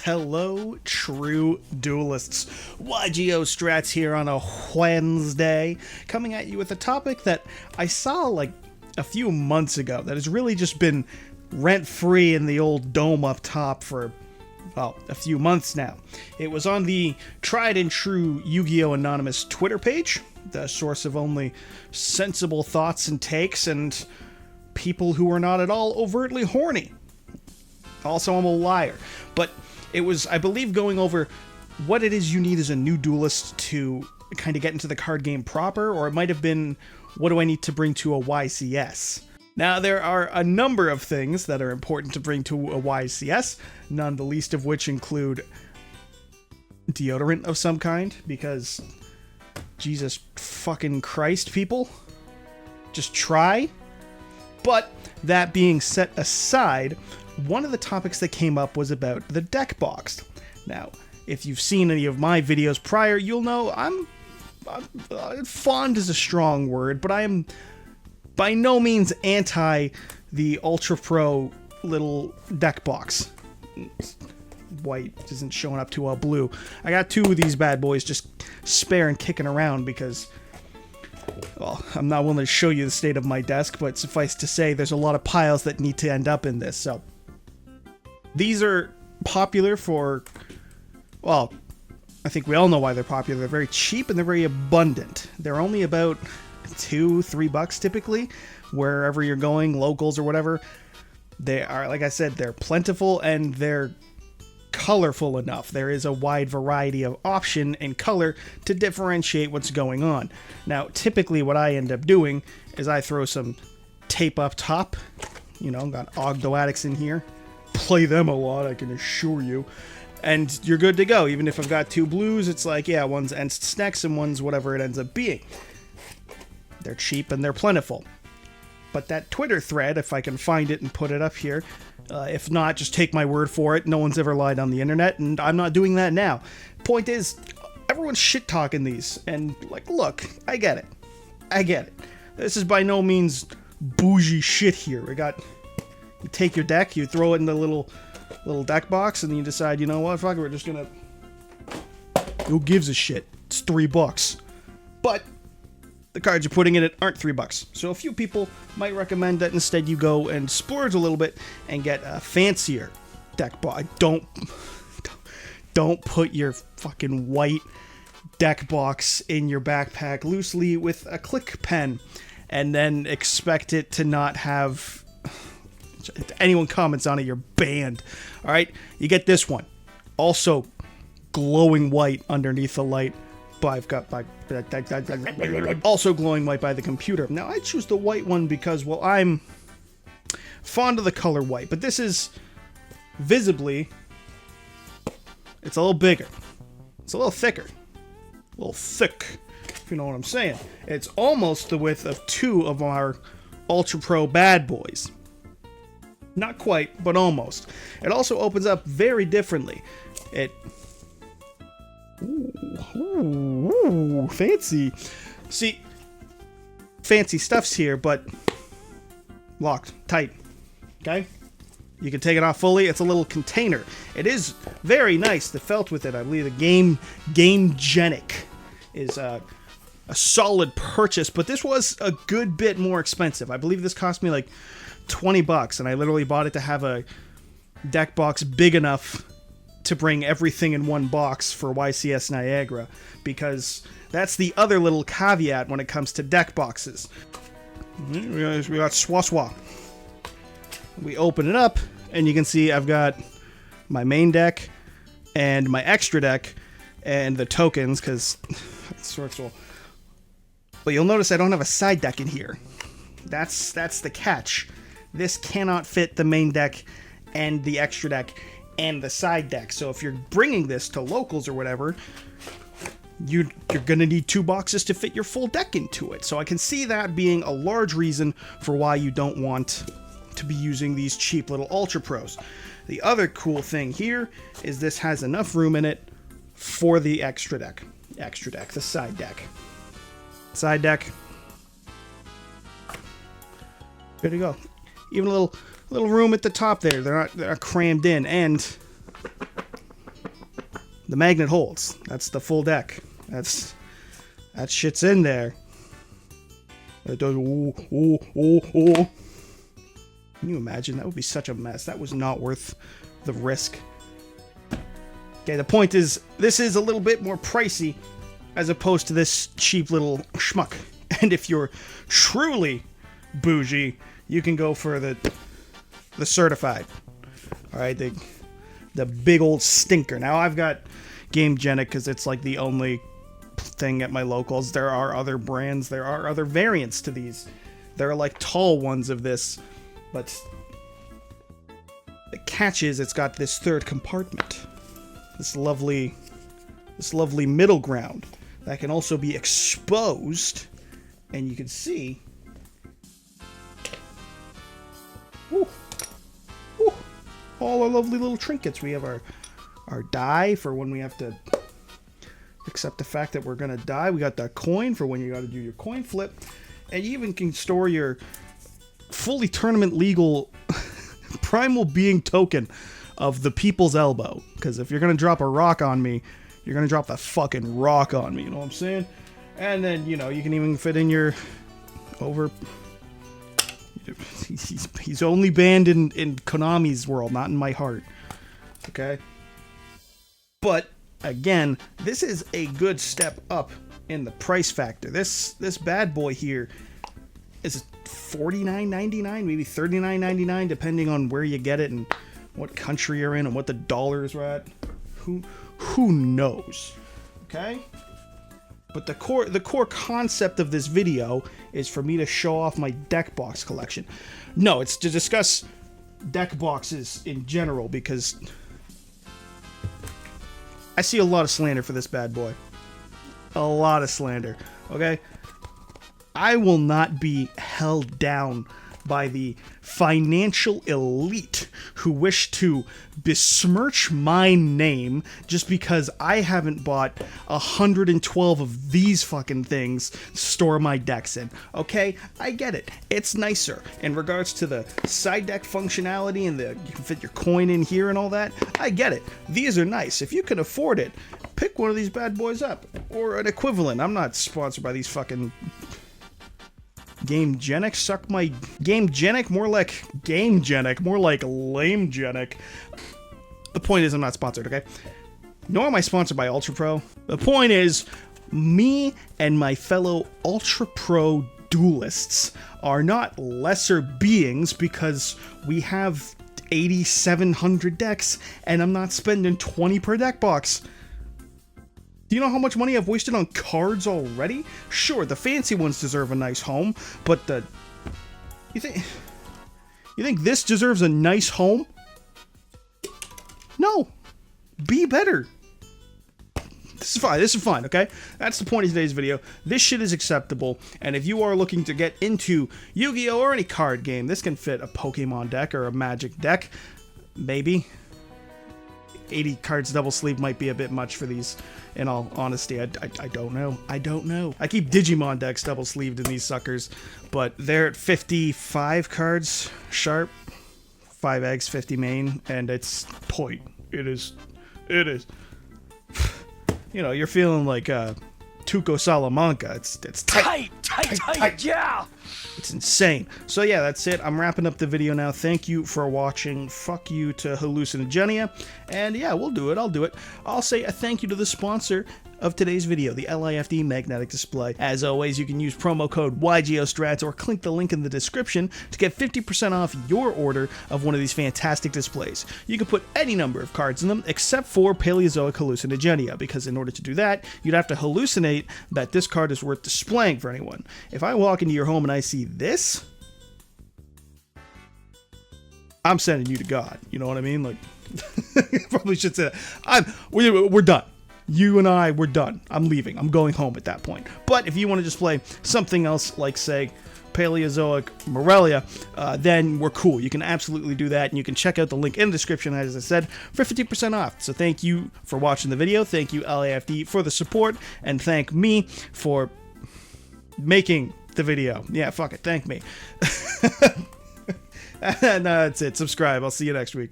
Hello, true duelists. YGO Strats here on a Wednesday, coming at you with a topic that I saw like a few months ago that has really just been rent-free in the old dome up top for, well, a few months now. It was on the tried and true Yu-Gi-Oh! Anonymous Twitter page, the source of only sensible thoughts and takes and people who are not at all overtly horny. Also, I'm a liar, but it was, I believe, going over what it is you need as a new duelist to kind of get into the card game proper, or it might have been, what do I need to bring to a YCS? Now, there are a number of things that are important to bring to a YCS, none the least of which include deodorant of some kind, because Jesus fucking Christ, people, just try. But that being set aside, one of the topics that came up was about the deck box. Now, if you've seen any of my videos prior, you'll know I'm fond is a strong word, but I am by no means anti the Ultra Pro little deck box. White isn't showing up to a blue. I got two of these bad boys just spare and kicking around because, well, I'm not willing to show you the state of my desk, but suffice to say, there's a lot of piles that need to end up in this, so. These are popular for, well, I think we all know why they're popular. They're very cheap and they're very abundant. They're only about $2-3 typically, wherever you're going, locals or whatever. They are, like I said, they're plentiful and they're colorful enough. There is a wide variety of option and color to differentiate what's going on. Now, typically what I end up doing is I throw some tape up top. You know, got Ogdoadics in here. Play them a lot, I can assure you. And you're good to go. Even if I've got two blues, it's like, yeah, one's Enst Snacks and one's whatever it ends up being. They're cheap and they're plentiful. But that Twitter thread, if I can find it and put it up here, if not, just take my word for it. No one's ever lied on the internet, and I'm not doing that now. Point is, everyone's shit-talking these. And, like, look, I get it. I get it. This is by no means bougie shit here. We got... You take your deck, you throw it in the little deck box, and then you decide, you know what, fuck it, we're just gonna... Who gives a shit? It's $3. But the cards you're putting in it aren't $3. So a few people might recommend that instead you go and splurge a little bit and get a fancier deck box. Don't put your fucking white deck box in your backpack loosely with a click pen and then expect it to not have... If anyone comments on it, you're banned. Alright, you get this one. Also, glowing white underneath the light. But I've got also glowing white by the computer. Now, I choose the white one because, well, I'm fond of the color white. But this is visibly, it's a little bigger. It's a little thicker. A little thick, if you know what I'm saying. It's almost the width of two of our Ultra Pro bad boys. Not quite, but almost. It also opens up very differently. It... Ooh, fancy. See, fancy stuff's here, but locked, tight. Okay? You can take it off fully. It's a little container. It is very nice. The felt with it, I believe the Gamegenic is a solid purchase, but this was a good bit more expensive. I believe this cost me like $20, and I literally bought it to have a deck box big enough to bring everything in one box for YCS Niagara, because that's the other little caveat when it comes to deck boxes. We got Swaswa. We open it up, and you can see I've got my main deck and my extra deck and the tokens, because sorts will. But you'll notice I don't have a side deck in here. That's the catch. This cannot fit the main deck and the extra deck and the side deck. So if you're bringing this to locals or whatever, you're going to need two boxes to fit your full deck into it. So I can see that being a large reason for why you don't want to be using these cheap little Ultra Pros. The other cool thing here is this has enough room in it for the extra deck. The side deck. Side deck. Good to go. Even a little room at the top there. They're not crammed in. And the magnet holds. That's the full deck. That shit's in there. It does. Ooh, ooh, ooh, ooh. Can you imagine? That would be such a mess. That was not worth the risk. Okay, the point is, this is a little bit more pricey as opposed to this cheap little schmuck. And if you're truly bougie, you can go for the certified. All right, the big old stinker. Now I've got GameGenic because it's like the only thing at my locals. There are other brands. There are other variants to these. There are like tall ones of this, but the catch is it's got this third compartment. This lovely middle ground that can also be exposed, and you can see. Woo, woo, all our lovely little trinkets. We have our die for when we have to accept the fact that we're gonna die. We got the coin for when you got to do your coin flip, and you even can store your fully tournament legal primal being token of the people's elbow. Because if you're gonna drop a rock on me, you're gonna drop the fucking rock on me. You know what I'm saying? And then you can even fit in your over. He's only banned in Konami's world, not in my heart. Okay. But again, this is a good step up in the price factor. This bad boy here is $49.99, maybe $39.99, depending on where you get it and what country you're in and what the dollars are at. Who knows? Okay? But the core concept of this video is for me to show off my deck box collection. No, it's to discuss deck boxes in general, because I see a lot of slander for this bad boy. A lot of slander, okay? I will not be held down by the financial elite who wish to besmirch my name just because I haven't bought 112 of these fucking things to store my decks in. Okay, I get it. It's nicer. In regards to the side deck functionality and you can fit your coin in here and all that, I get it. These are nice. If you can afford it, pick one of these bad boys up. Or an equivalent. I'm not sponsored by these fucking GameGenic. Suck my GameGenic, more like GameGenic, more like LameGenic. The point is, I'm not sponsored, okay? Nor am I sponsored by Ultra Pro. The point is, me and my fellow Ultra Pro duelists are not lesser beings because we have 8,700 decks and I'm not spending 20 per deck box. Do you know how much money I've wasted on cards already? Sure, the fancy ones deserve a nice home, but you think this deserves a nice home? No. Be better. This is fine, okay? That's the point of today's video. This shit is acceptable, and if you are looking to get into Yu-Gi-Oh! Or any card game, this can fit a Pokemon deck or a Magic deck. Maybe. 80 cards double sleeve might be a bit much for these, in all honesty. I don't know. I don't know. I keep Digimon decks double sleeved in these suckers, but they're at 55 cards sharp, 5 eggs, 50 main, and it's point. It is. You know, you're feeling like Tuco Salamanca. It's tight, yeah! It's insane. So yeah, that's it. I'm wrapping up the video now. Thank you for watching. Fuck you to Hallucinogenia. And yeah, we'll do it. I'll do it. I'll say a thank you to the sponsor of today's video, the LIFD Magnetic Display. As always, you can use promo code YGOSTRATS or click the link in the description to get 50% off your order of one of these fantastic displays. You can put any number of cards in them except for Paleozoic Hallucinogenia, because in order to do that, you'd have to hallucinate that this card is worth displaying for anyone. If I walk into your home and I see this, I'm sending you to God. You know what I mean? Like, probably should say that. We're done. You and I, we're done. I'm leaving. I'm going home at that point. But if you want to just play something else, like, say, Paleozoic Morelia, then we're cool. You can absolutely do that, and you can check out the link in the description, as I said, for 50% off. So thank you for watching the video. Thank you, LAFD, for the support, and thank me for making the video. Yeah, fuck it. Thank me. And that's it. Subscribe. I'll see you next week.